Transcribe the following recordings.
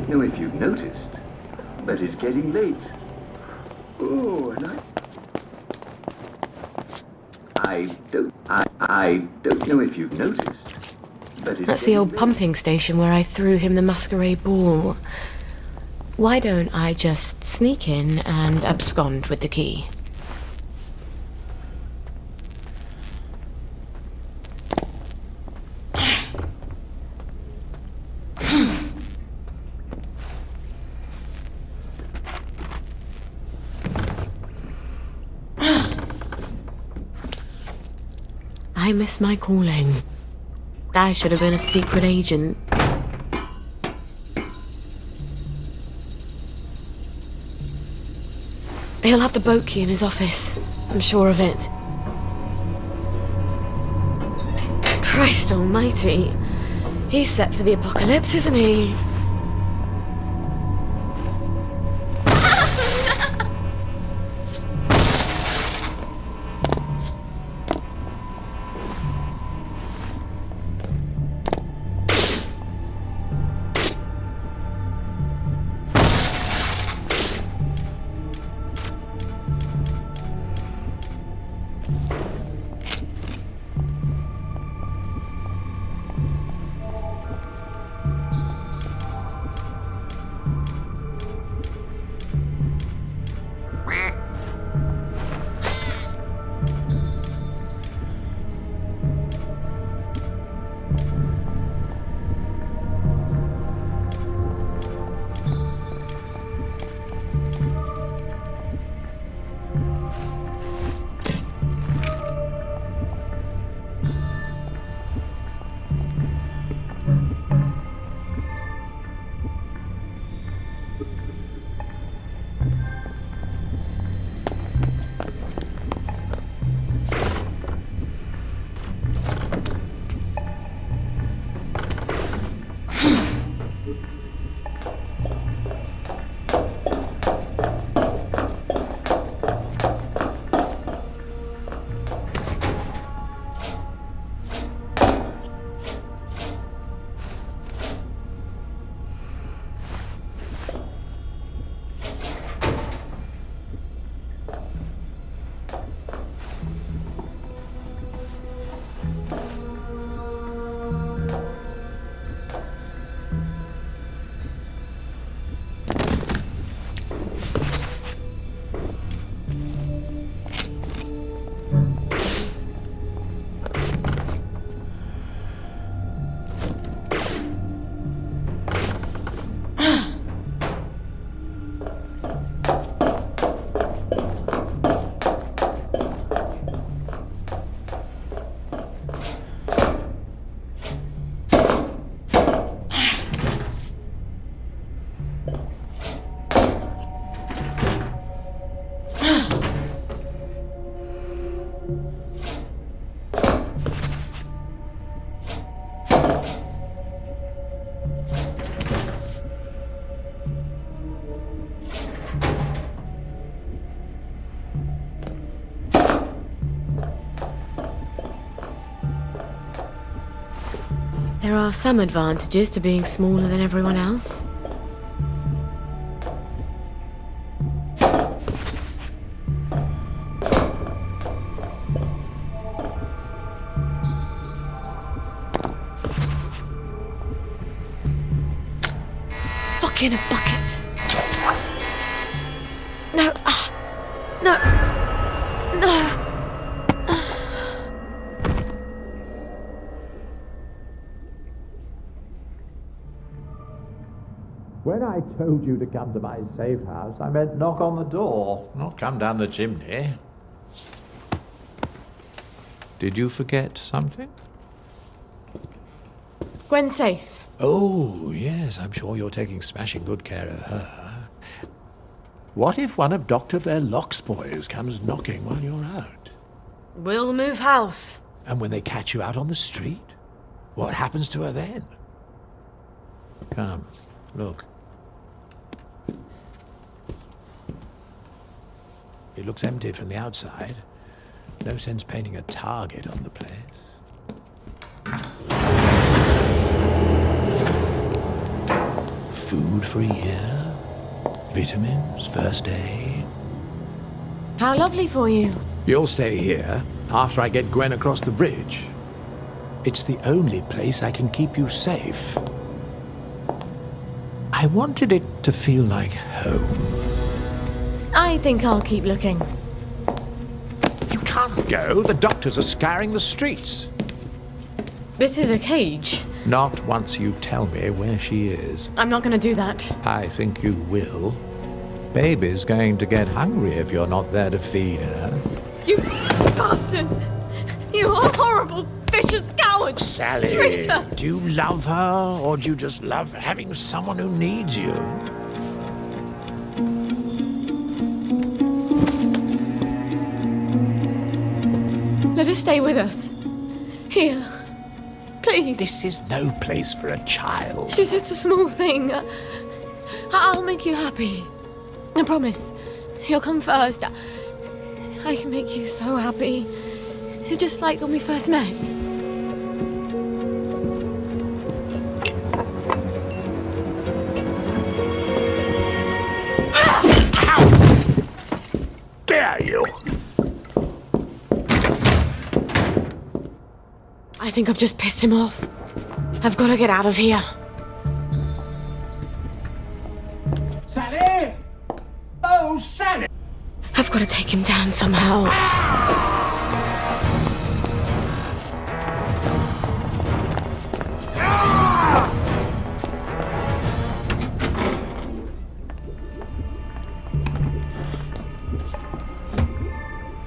don't know if you've noticed, but it's getting late. Oh, and I don't know if you've noticed, but it's That's the old getting pumping station where I threw him the masquerade ball. Why don't I just sneak in and abscond with the key? I miss my calling. I should have been a secret agent. He'll have the boat key in his office. I'm sure of it. Christ almighty. He's set for the apocalypse, isn't he? There are some advantages to being smaller than everyone else. Fucking a bucket. No, no, no. When I told you to come to my safe house, I meant knock on the door, not come down the chimney. Did you forget something? Gwen's safe. Oh, yes, I'm sure you're taking smashing good care of her. What if one of Dr. Verloc's boys comes knocking while you're out? We'll move house. And when they catch you out on the street, what happens to her then? Come, look. It looks empty from the outside. No sense painting a target on the place. food for a year, vitamins, first aid. How lovely for you. You'll stay here after I get Gwen across the bridge. It's the only place I can keep you safe. I wanted it to feel like home. I think I'll keep looking. You can't go. The doctors are scouring the streets. This is a cage. Not once you tell me where she is. I'm not going to do that. I think you will. Baby's going to get hungry if you're not there to feed her. You bastard! You are horrible, vicious coward! Sally, Traitor! do you love her, or do you just love having someone who needs you? Let her stay with us. Here. Please. This is no place for a child. She's just a small thing. I'll make you happy. I promise. You'll come first. I can make you so happy. Just like when we first met. Dare you? I think I've just pissed him off. I've got to get out of here. Sally? Oh, Sally! I've got to take him down somehow.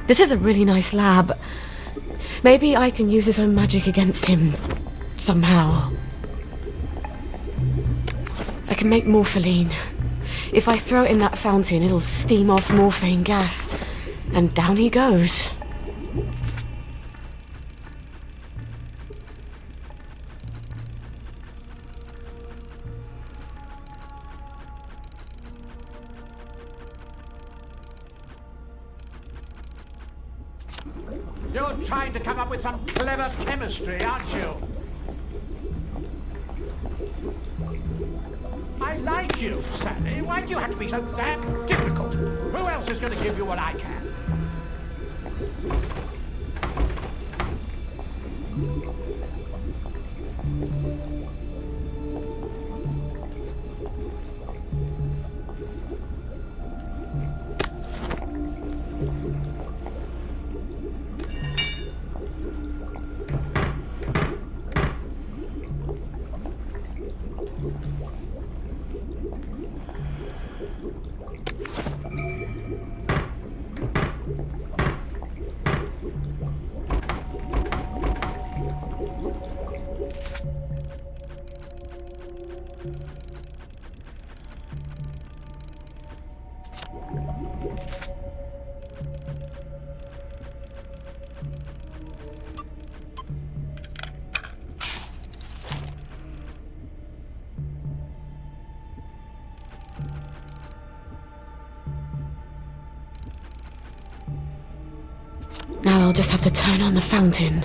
This is a really nice lab. Maybe I can use his own magic against him. Somehow. I can make morpholine. If I throw it in that fountain, it'll steam off morphine gas. And down he goes. You're trying to come up with some clever chemistry, aren't you? I like you, Sally. Why do you have to be so damn difficult? Who else is going to give you what I can? Now I'll just have to turn on the fountain.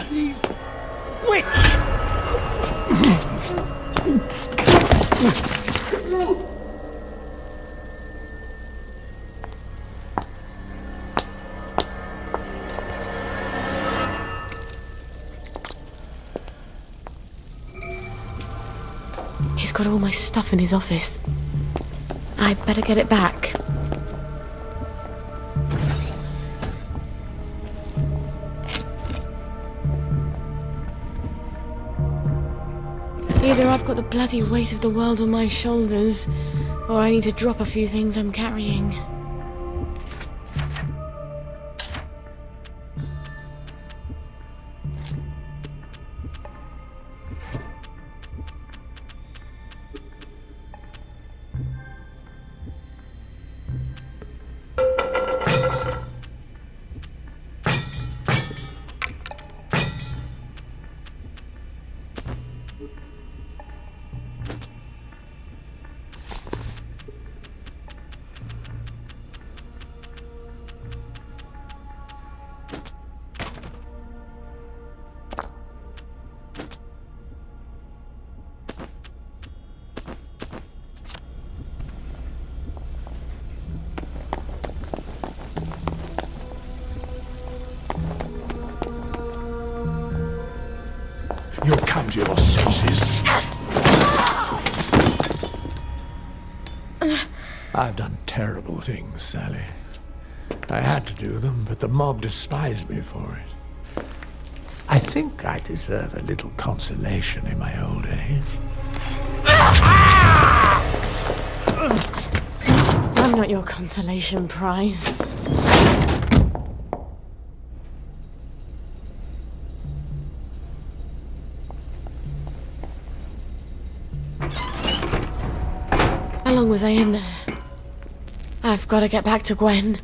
bloody witch! He's got all my stuff in his office. I'd better get it back. Either I've got the bloody weight of the world on my shoulders, or I need to drop a few things I'm carrying. You'll come to your senses. I've done terrible things, Sally. I had to do them, but the mob despised me for it. I think I deserve a little consolation in my old age. I'm not your consolation prize. How long was I in there? I've got to get back to Gwen.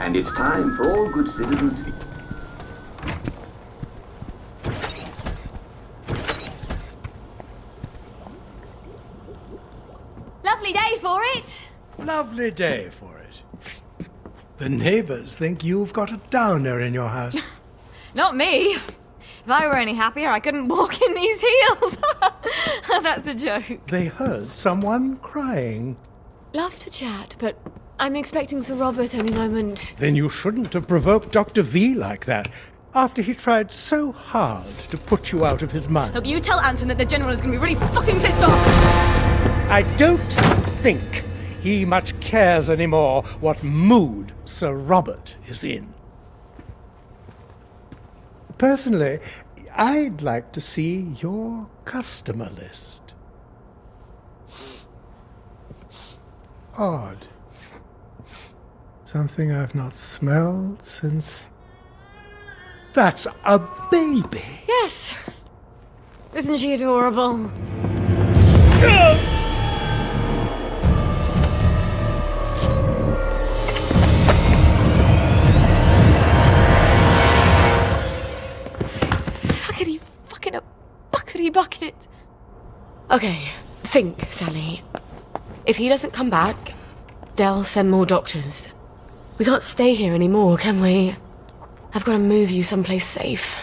And it's time for all good citizens. Lovely day for it! Lovely day for it. The neighbors think you've got a downer in your house. Not me. If I were any happier, I couldn't walk in these heels. That's a joke. They heard someone crying. Love to chat, but I'm expecting Sir Robert any moment. Then you shouldn't have provoked Dr. V like that, after he tried so hard to put you out of his mind. Look, you tell Anton that the General is going to be really fucking pissed off. I don't think he much cares anymore what mood Sir Robert is in. Personally, I'd like to see your customer list. Odd. Something I've not smelled since... That's a baby! Yes. Isn't she adorable? Fuckity fucking a buckety bucket. Okay, think, Sally. If he doesn't come back, they'll send more doctors. We can't stay here anymore, can we? I've got to move you someplace safe.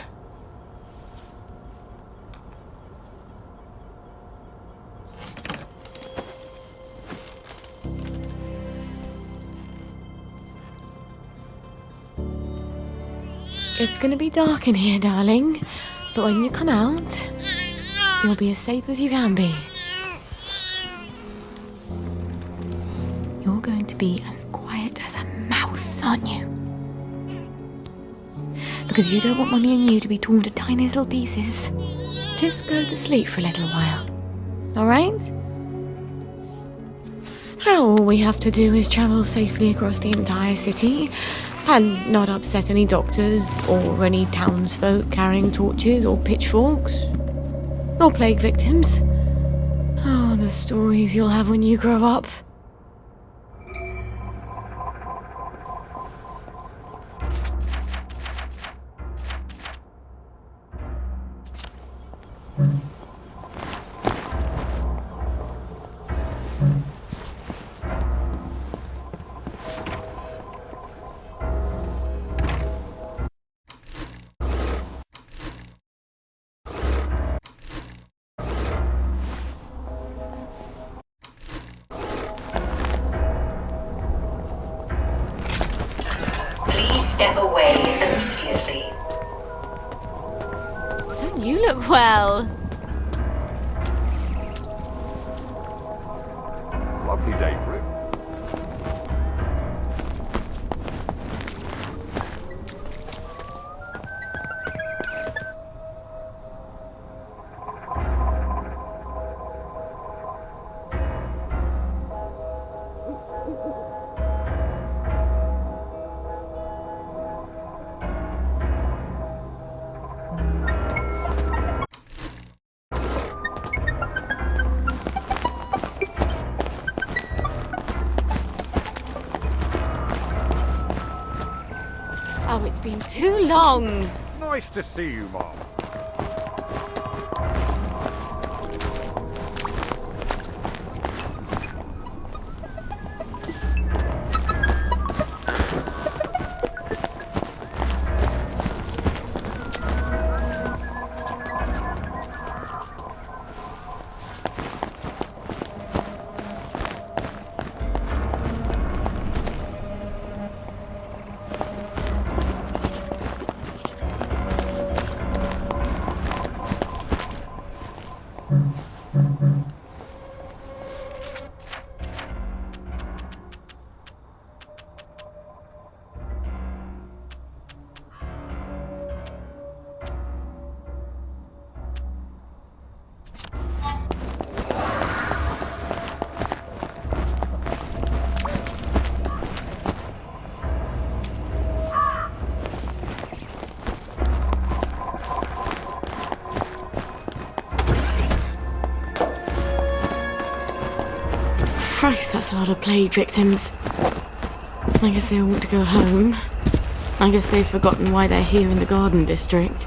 It's gonna be dark in here, darling. But when you come out, you'll be as safe as you can be. You're going to be as quiet as a mouse, aren't you? Because you don't want Mummy and you to be torn to tiny little pieces. Just go to sleep for a little while. Alright? All we have to do is travel safely across the entire city and not upset any doctors or any townsfolk carrying torches or pitchforks. Or plague victims. Oh, the stories you'll have when you grow up. Step away immediately. Don't you look well? Lovely day for it. Oh, it's been too long. Nice to see you, Mom. Christ, that's a lot of plague victims. I guess they all want to go home. I guess they've forgotten why they're here in the Garden District.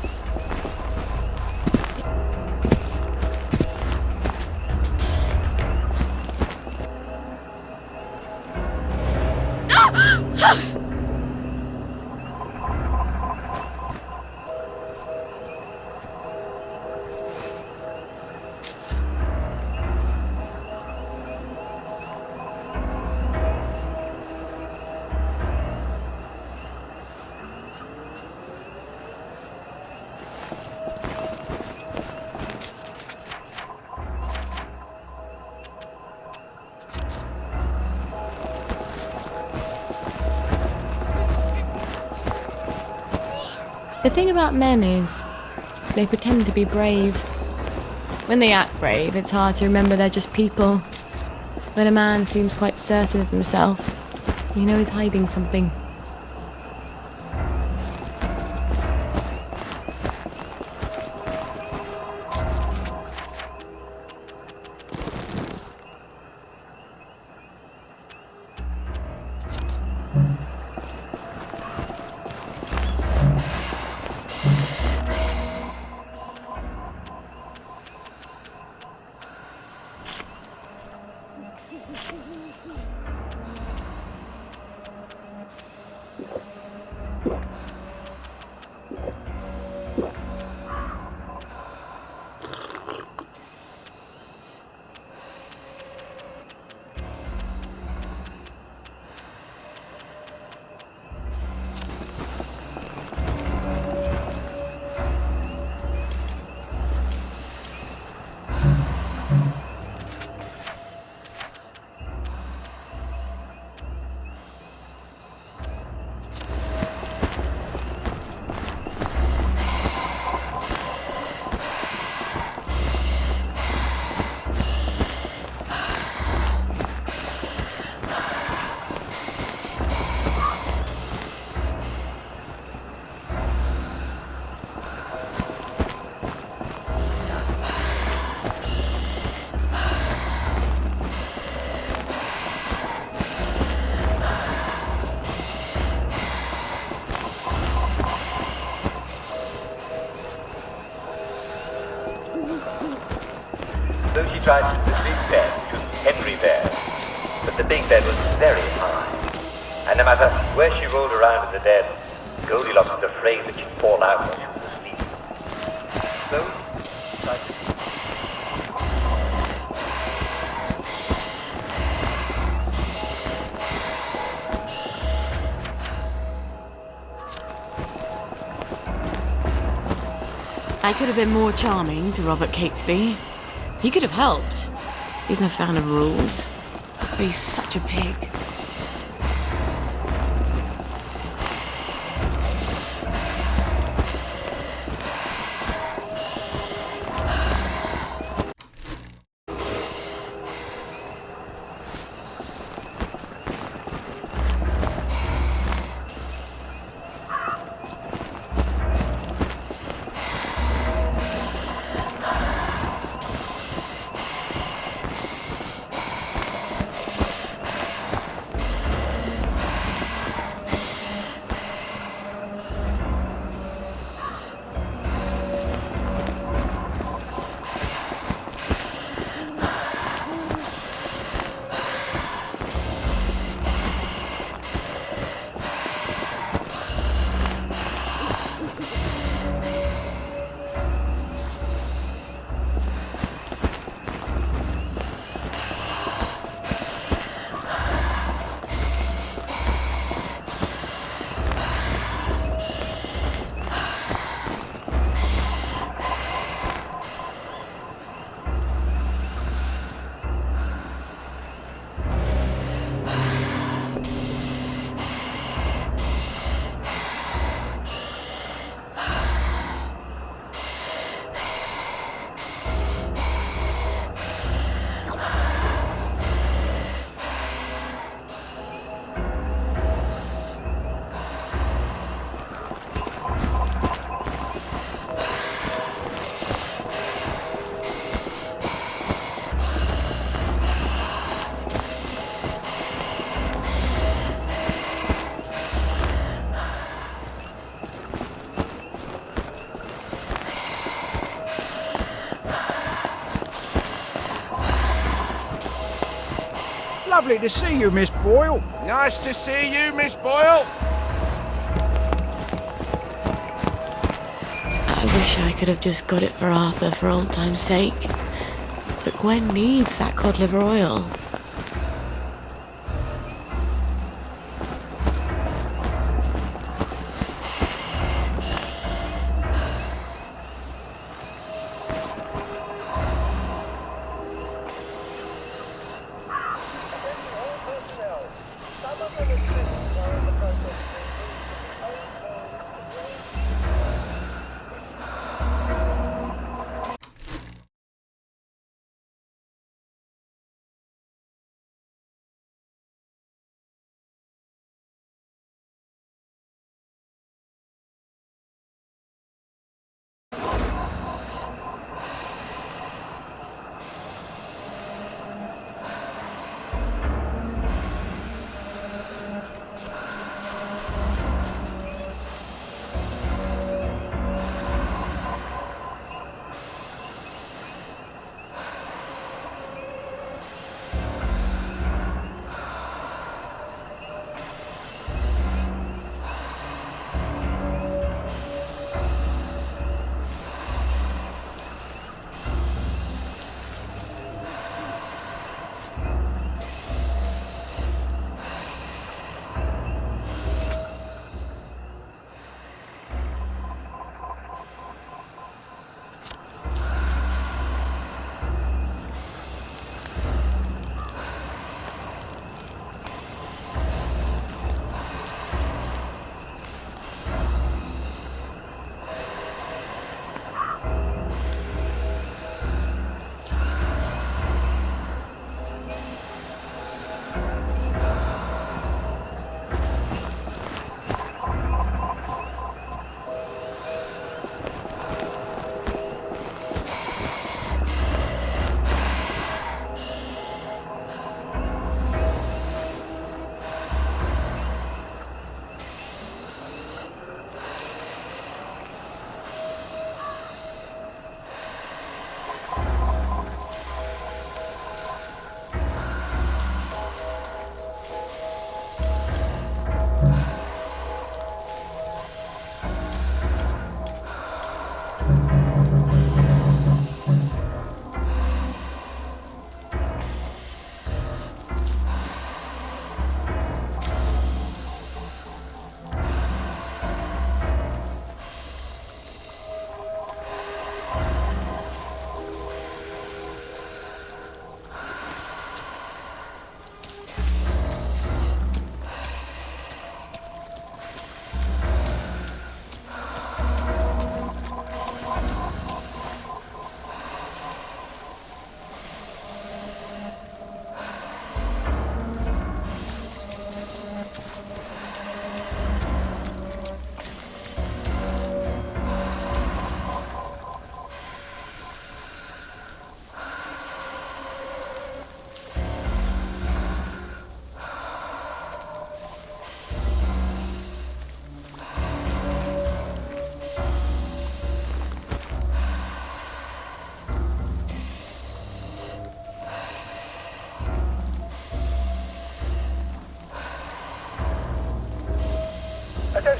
The thing about men is, they pretend to be brave. When they act brave, it's hard to remember they're just people. When a man seems quite certain of himself, you know he's hiding something. So she tried the big bed to Henry Bear, but the big bed was very high. And no matter where she rolled around in the bed, Goldilocks was afraid that she'd fall out while she was asleep. So she tried to... I could have been more charming to Robert Catesby. He could have helped. He's no fan of rules. But he's such a pig. Lovely to see you, Miss Boyle. Nice to see you, Miss Boyle. I wish I could have just got it for Arthur for old time's sake. But Gwen needs that cod liver oil.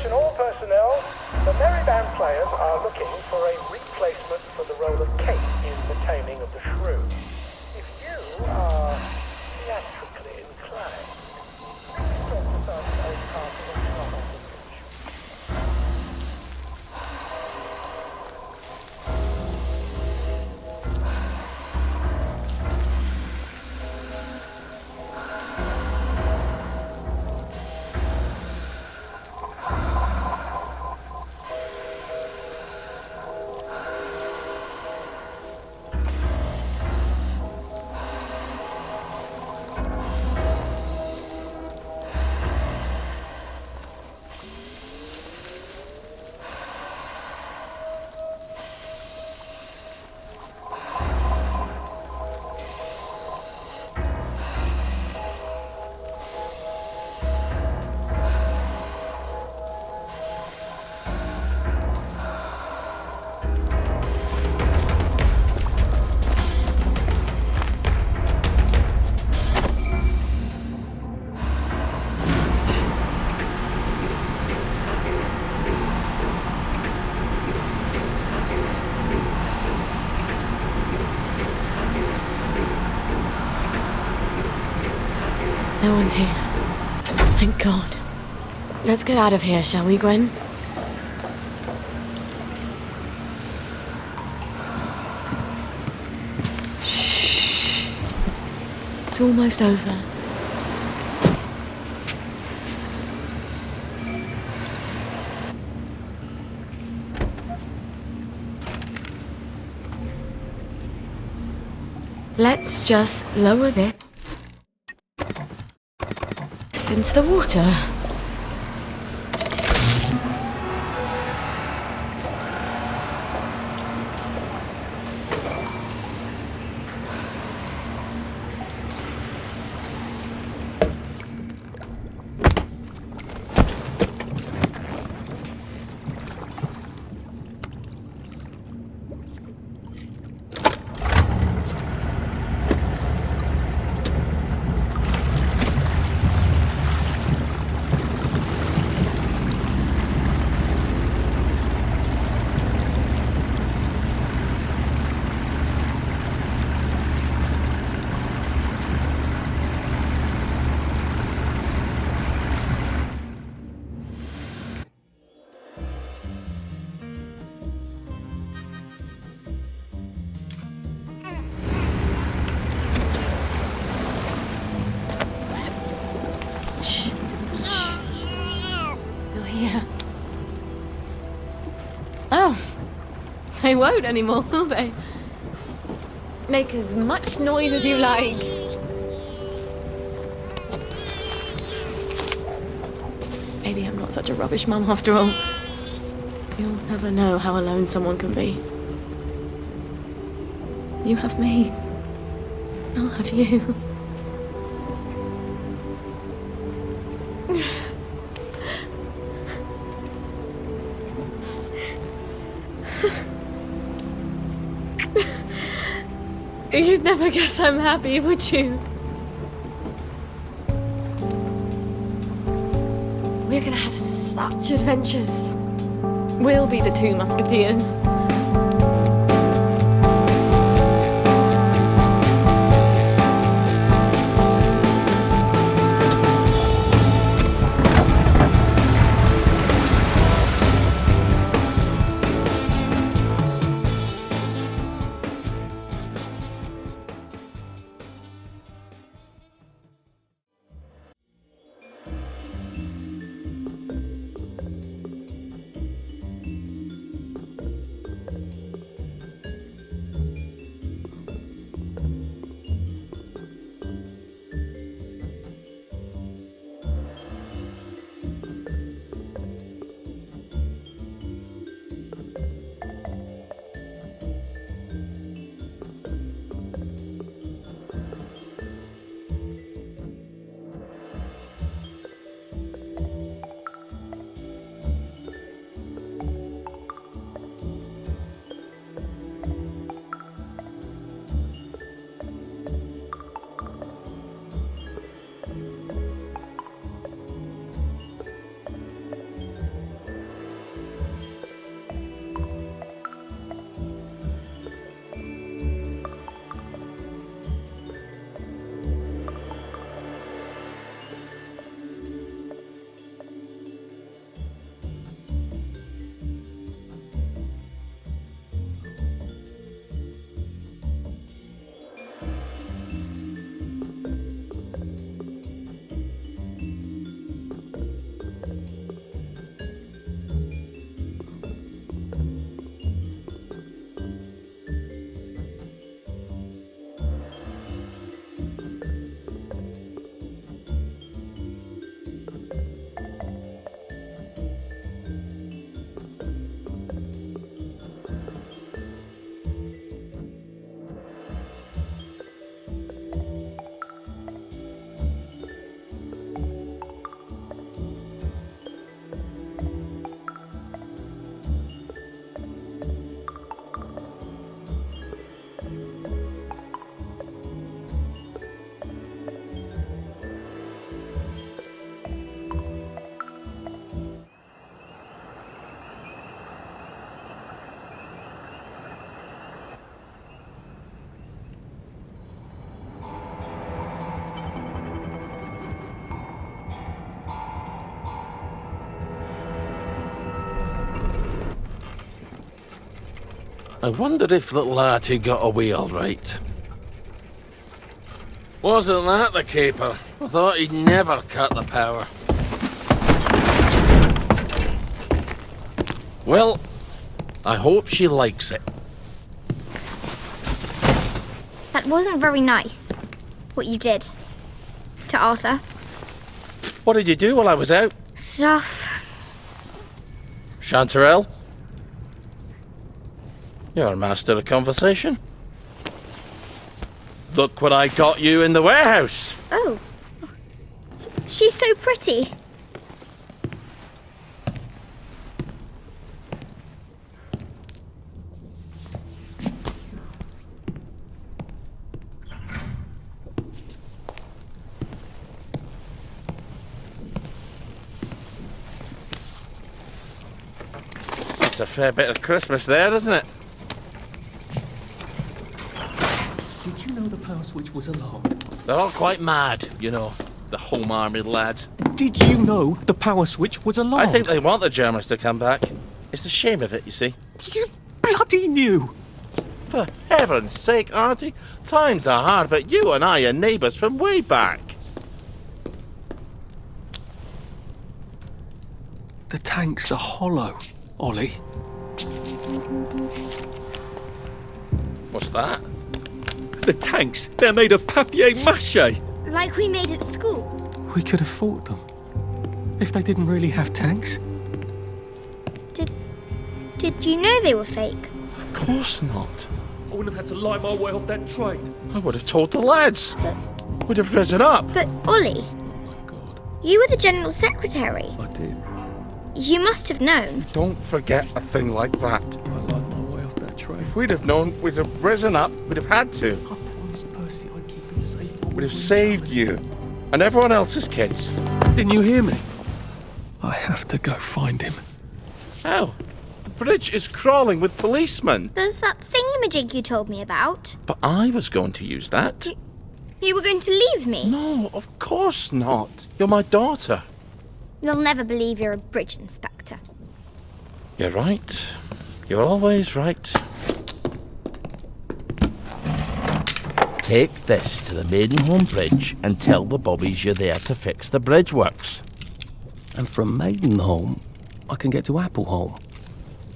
Attention all personnel. The Merry Band players are looking for a replacement for the role of Kate in The Taming of the Shrew. If you are theatrically inclined, please talk to some old castle and not on the bridge. No one's here. Thank God. Let's get out of here, shall we, Gwen? Shh. It's almost over. Let's just lower this into the water. Oh, they won't anymore, will they? Make as much noise as you like. Maybe I'm not such a rubbish mum after all. You'll never know how alone someone can be. You have me. I'll have you. You'd never guess I'm happy, would you? We're gonna have such adventures. We'll be the two musketeers. I wonder if little Artie got away all right. Wasn't that the caper? I thought he'd never cut the power. Well, I hope she likes it. That wasn't very nice, what you did to Arthur. What did you do while I was out? Stuff. Chanterelle? You're a master of conversation. Look what I got you in the warehouse. Oh. She's so pretty. That's a fair bit of Christmas there, isn't it? Did you know the power switch was alarmed? They're all quite mad, you know, the Home Army lads. Did you know the power switch was alarmed? I think they want the Germans to come back. It's the shame of it, you see. You bloody knew! For heaven's sake, Artie, times are hard, but you and I are neighbours from way back. The tanks are hollow, Ollie. What's that? The tanks, they're made of papier-mâché. Like we made at school. We could have fought them. If they didn't really have tanks. Did you know they were fake? Of course not. I wouldn't have had to lie my way off that train. I would have told the lads. Would have risen up. But, Ollie, Oh my God, you were the General Secretary. I did. You must have known. Don't forget a thing like that. I lied my way off that train. If we'd have known, we'd have risen up. We'd have had to. I promised Percy I'd keep him safe. We'd have saved you. And everyone else's kids. Didn't you hear me? I have to go find him. How? The bridge is crawling with policemen. There's that thingamajig you told me about. But I was going to use that. You were going to leave me. No, of course not. You're my daughter. They'll never believe you're a bridge inspector. You're right. You're always right. Take this to the Maidenholm Bridge and tell the bobbies you're there to fix the bridge works. And from Maidenholm, I can get to Appleholm.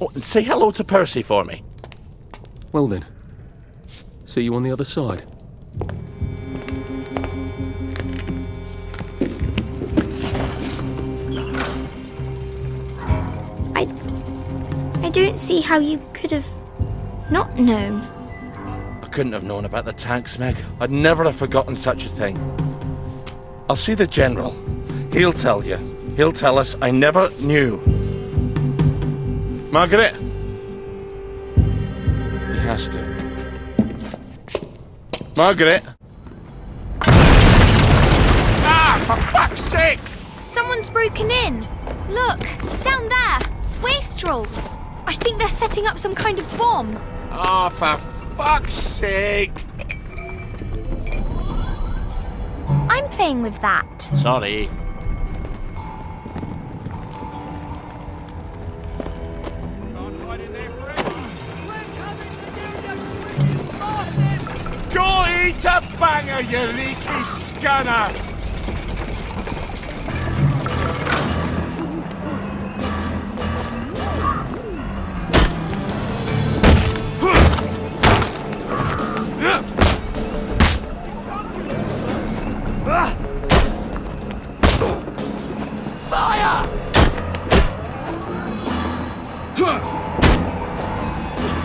Oh, and say hello to Percy for me. Well then, see you on the other side. I don't see how you could have not known. I couldn't have known about the tanks, Meg. I'd never have forgotten such a thing. I'll see the General. He'll tell you. He'll tell us I never knew. Margaret? He has to. Margaret? Ah, for fuck's sake! Someone's broken in. Look, down there. Wastrels. I think they're setting up some kind of bomb. Ah, for fuck's sake! I'm playing with that. Sorry. Go eat a banger, you leaky scunner!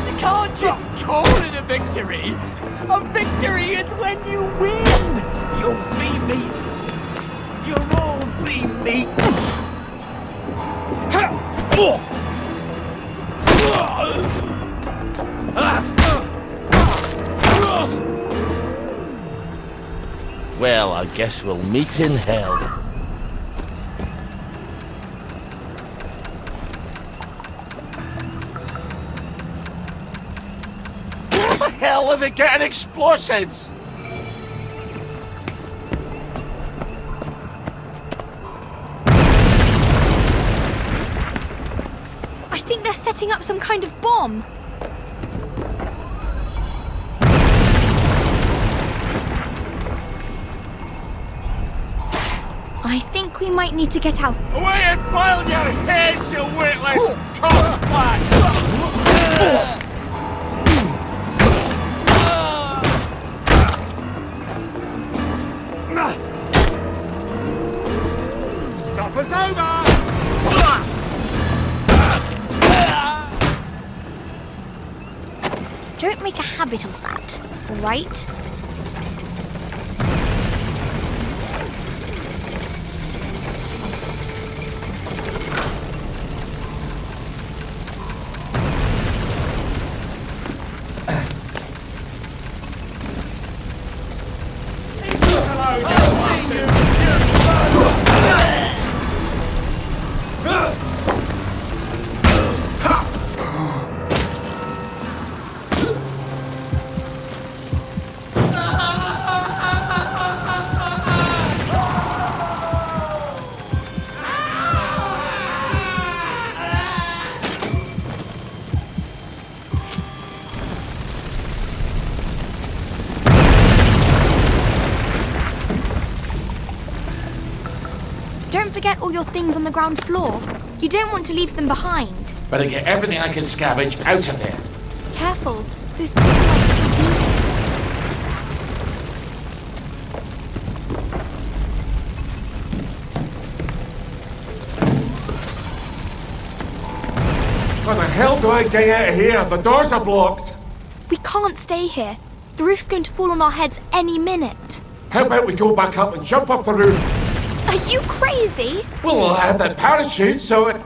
You can't just call it a victory. A victory is when you win. You're theme meat. You're all theme meat. Well, I guess we'll meet in hell. Where the hell are they getting explosives? I think they're setting up some kind of bomb. I think we might need to get out. Away and boil your heads, you witless cocksplat! Supper's over! Don't make a habit of that, all right? Don't forget all your things on the ground floor. You don't want to leave them behind. Better get everything I can scavenge out of there. Careful, those people might still be here. How the hell do I get out of here? The doors are blocked. We can't stay here. The roof's going to fall on our heads any minute. How about we go back up and jump off the roof? Are you crazy? Well, I have that parachute, so it...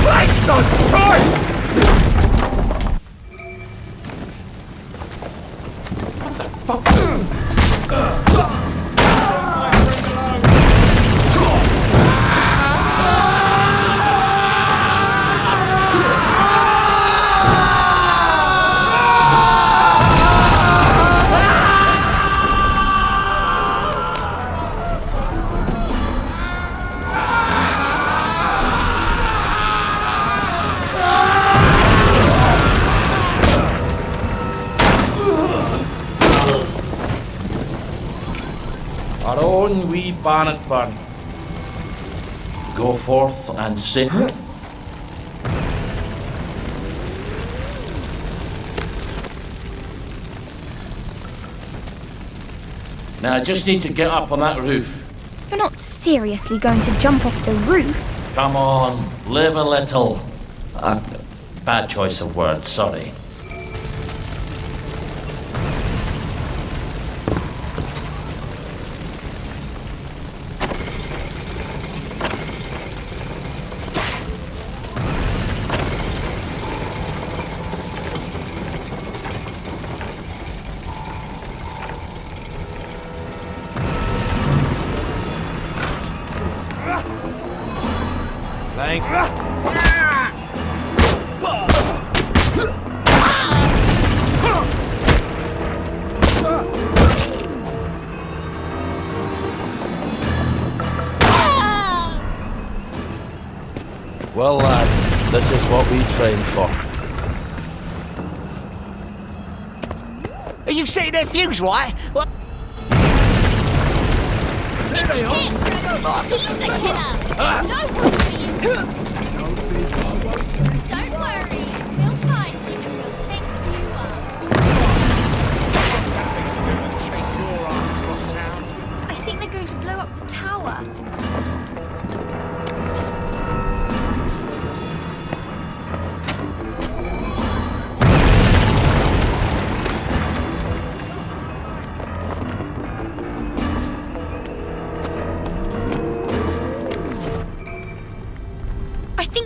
Christ on toast! Our own wee Bannockburn. Go forth and sing. Now I just need to get up on that roof. You're not seriously going to jump off the roof? Come on, live a little. Bad choice of words, sorry. Well, lad, this is what we train for. Are you setting their fuse, right? What? There they are! Don't worry, we'll find you and we'll fix you up. I think they're going to blow up the tower.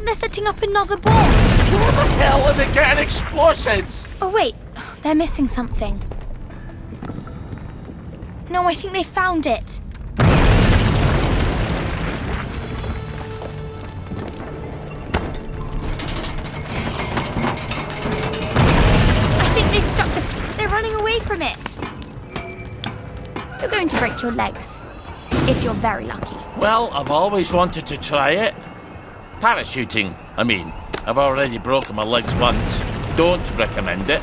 they're setting up another bomb. Where the hell are they getting explosives? Oh, wait. They're missing something. No, I think they found it. I think they've stuck the... They're running away from it. You're going to break your legs. If you're very lucky. Well, I've always wanted to try it. Parachuting, I mean. I've already broken my legs once. Don't recommend it.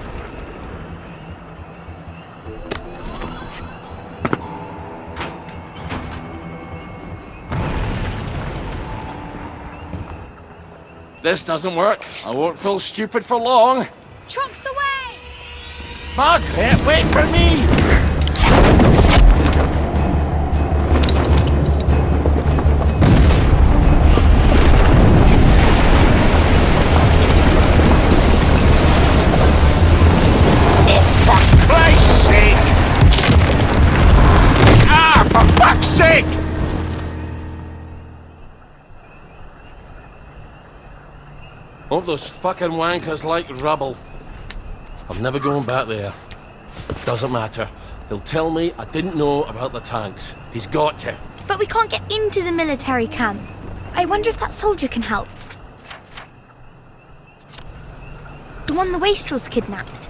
If this doesn't work, I won't feel stupid for long. Trucks away! Margaret, wait for me! Hope those fucking wankers like rubble. I'm never going back there. Doesn't matter. He'll tell me I didn't know about the tanks. He's got to. But we can't get into the military camp. I wonder if that soldier can help. The one the wastrels kidnapped.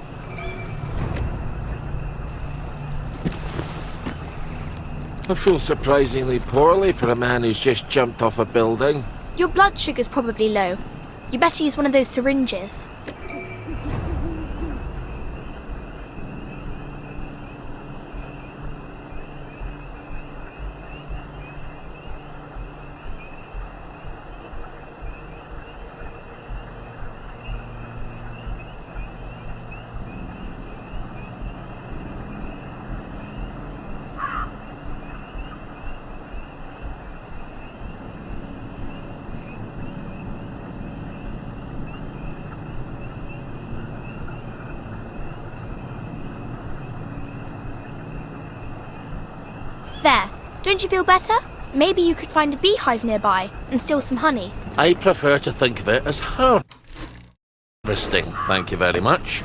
I feel surprisingly poorly for a man who's just jumped off a building. Your blood sugar's probably low. You better use one of those syringes. There. Don't you feel better? Maybe you could find a beehive nearby and steal some honey. I prefer to think of it as harvesting, thank you very much.